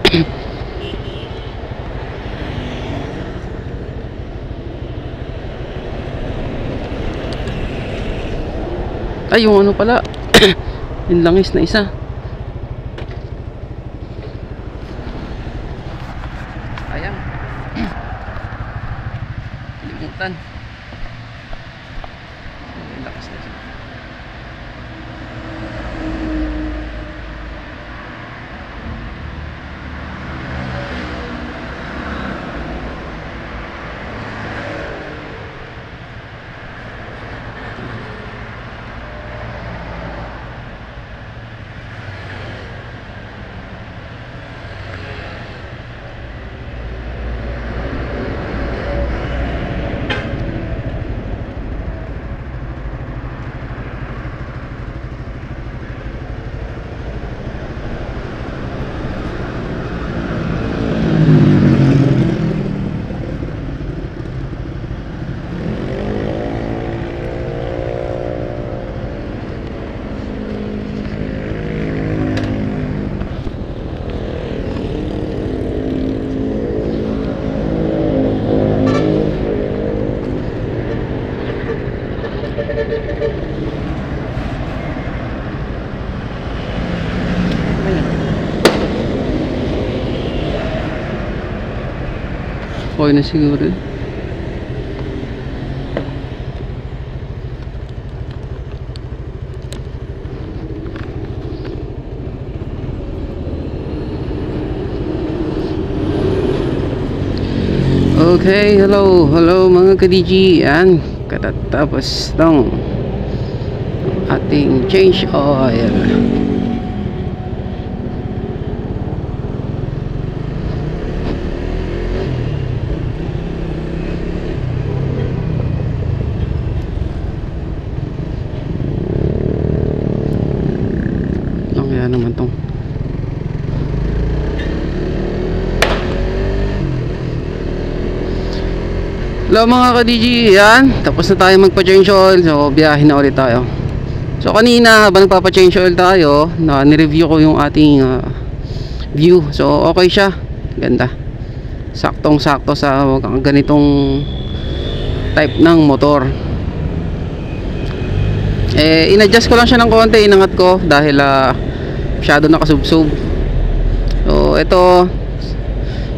Ay, yung ano pala. Yung langis na isa. Ayan. Limutan. Yung lakas na siya. Okay na siguro. Okay, hello mga ka-DG. Yan, katatapos ng ating change oil. Kaya naman tong hello mga ka-DG, yan, tapos na tayo magpa-change oil. So biyahe na ulit tayo. So kanina habang nagpapa-change oil tayo, ni-review ko yung ating view. So okay siya, ganda, saktong sakto sa ganitong type ng motor. In-adjust ko lang siya ng konti, inangat ko dahil masyado nakasubsob. So ito,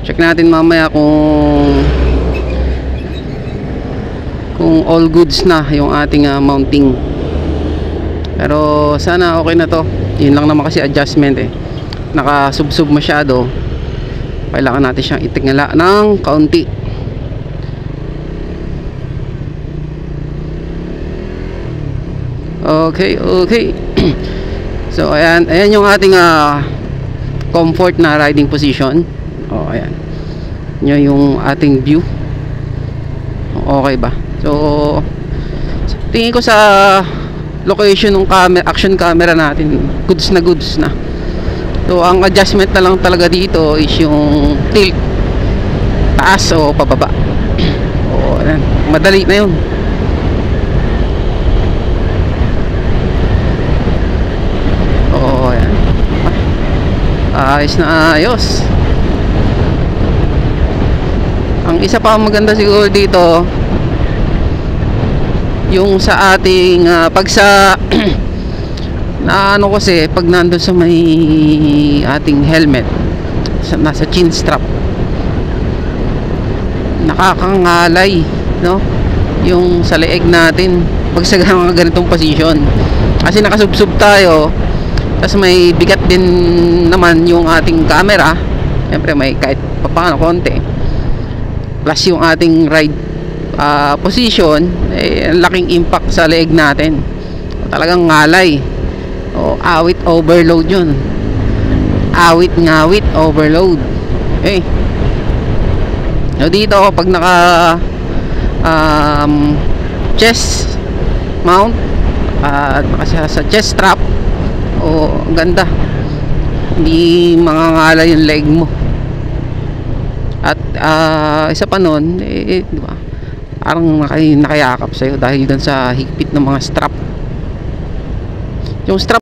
check natin mamaya kung all goods na yung ating mounting. Pero sana okay na to. Yun lang naman kasi adjustment nakasubsob masyado. Kailangan natin siyang itingala ng kaunti. Okay. So ayan yung ating comfort na riding position. Ayan. Yun yung ating view. Okay ba? So tingin ko sa location ng action camera natin, goods na. So ang adjustment na lang talaga dito is yung tilt, taas o pababa. Ayan. Madali na yun. Ayan. Ayos na ayos. Ang isa pa maganda siguro dito, yung sa ating pag sa na ano kasi pag nandun sa may ating helmet, nasa chin strap, nakakangalay, no, yung sa leeg natin pag sa ganitong position, kasi nakasubsob tayo. Tapos may bigat din naman yung ating camera, siyempre may kahit paano konti, plus yung ating ride position, ang laking impact sa leeg natin. Talagang ngalay. Awit overload yun. Awit ngawit overload. So dito pag naka chest mount at sa chest strap, ang ganda, hindi mangangalay yung leg mo. At isa pa nun, diba, parang nakayakap sa'yo dahil dun sa higpit ng mga strap. Yung strap